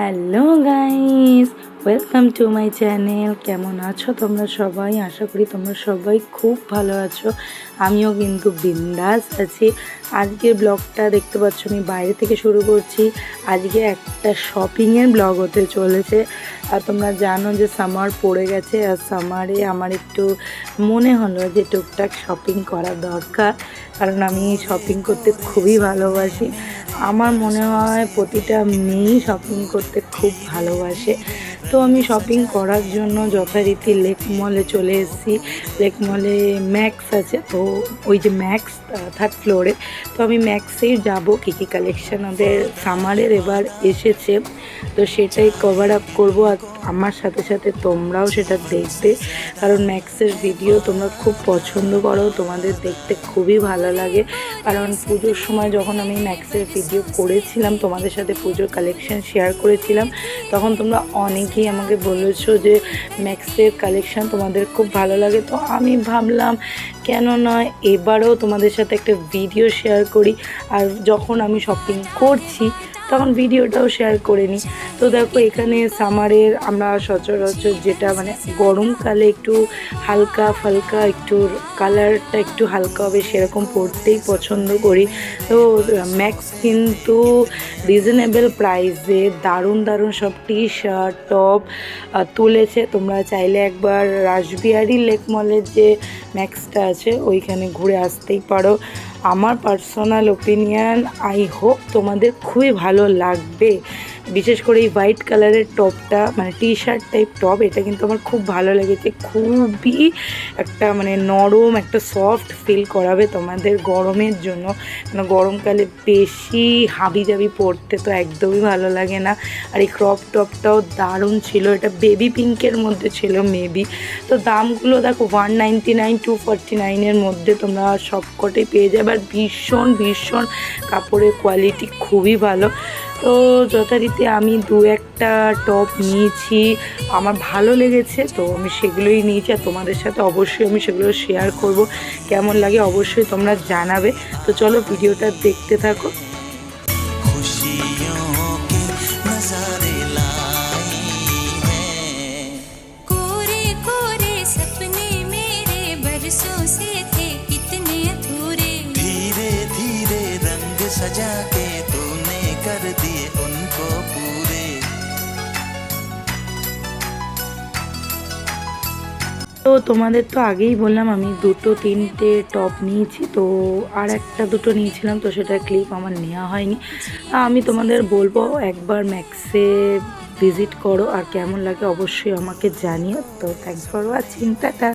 Hello guys, welcome to my channel. কেমন আছো তোমরা সবাই? আশা করি তোমরা সবাই খুব ভালো আছো। আমিও কিন্তু বিন্দাস আছি। আজকের ব্লগটা দেখতে পাচ্ছ আমি বাইরে থেকে শুরু করছি। আজকে একটা শপিংয়ের ব্লগ হতে চলেছে। আর তোমরা জানো যে সামার পড়ে গেছে, আর সামারে আমার একটু মনে হলো যে টুকটাক শপিং করা দরকার, কারণ আমি শপিং করতে খুবই ভালোবাসি। আমার মনে হয় প্রতিটা মেয়েই শপিং করতে খুব ভালোবাসে। তো আমি শপিং করার জন্য যথারীতি লেক মলে চলে এসেছি। লেক মলে ম্যাক্স আছে, তো ওই যে ম্যাক্স থার্ড ফ্লোরে, তো আমি ম্যাক্সেই যাব। কী কী কালেকশান ওদের সামারের এবার এসেছে, তো সেটাই কভার আপ করবো। আর আমার সাথে সাথে তোমরাও সেটা দেখবে, কারণ ম্যাক্সের ভিডিও তোমরা খুব পছন্দ করো, তোমাদের দেখতে খুবই ভালো লাগে। কারণ পুজোর সময় যখন আমি ম্যাক্সের ভিডিও করেছিলাম, তোমাদের সাথে পুজোর কালেকশান শেয়ার করেছিলাম, তখন তোমরা অনেকেই আমাকে বলেছো যে ম্যাক্সের কালেকশান তোমাদের খুব ভালো লাগে। তো আমি ভাবলাম কেন নয় এবারেও তোমাদের সাথে একটা ভিডিও শেয়ার করি। আর যখন আমি শপিং করছি তখন ভিডিওটাও শেয়ার করে নিই। তো দেখো এখানে সামারের আমরা সচরাচর যেটা মানে গরমকালে একটু হালকা ফালকা একটু কালারটা একটু হালকা হবে সেরকম পরতেই পছন্দ করি। তো ম্যাক্স কিন্তু রিজনেবল প্রাইসে দারুণ দারুণ সব টি শার্ট টপ তুলেছে। তোমরা চাইলে একবার রাসবিহারী লেক মলের যে ম্যাক্সটা আছে ওইখানে ঘুরে আসতেই পারো। আমার পার্সোনাল ওপিনিয়ন, আই হোপ তোমাদের খুবই ভালো লাগবে। বিশেষ করে এই হোয়াইট কালারের টপটা, মানে টি শার্ট টাইপ টপ, এটা কিন্তু আমার খুব ভালো লেগেছে। খুবই একটা মানে নরম একটা সফট ফিল করাবে তোমাদের গরমের জন্য। মানে গরমকালে বেশি হাবিজাবি পরতে তো একদমই ভালো লাগে না। আর এই ক্রপ টপটাও দারুণ ছিল, এটা বেবি পিঙ্কের মধ্যে ছিল মেবি। তো দামগুলো দেখো 199 249-এর মধ্যে তোমরা সবকটাই পেয়ে যাবে। আর ভীষণ ভীষণ কাপড়ের কোয়ালিটি খুবই ভালো। তো যথারীতি আমি দু একটা টপ নিয়েছি, আমার ভালো লেগেছে, তো আমি সেগুলোই নিয়েছি। আর তোমাদের সাথে অবশ্যই আমি সেগুলো শেয়ার করব, কেমন লাগে অবশ্যই তোমরা জানাবে। তো চলো ভিডিওটা দেখতে থাকো। सजा के तूने कर दिए उनको पूरे। তো তোমাদের তো আগেই বললাম আমি দুটো তিনটে টপ নিয়েছি, তো আর একটা দুটো নিয়েছিলাম, তো সেটা ক্লিপ আমার নেওয়া হয়নি। আমি তোমাদের বলবো একবার ম্যাক্সে ভিজিট করো, আর কেমন লাগে অবশ্যই আমাকে জানিও। তো থ্যাঙ্কস ফর ওয়াচিং, টাটা।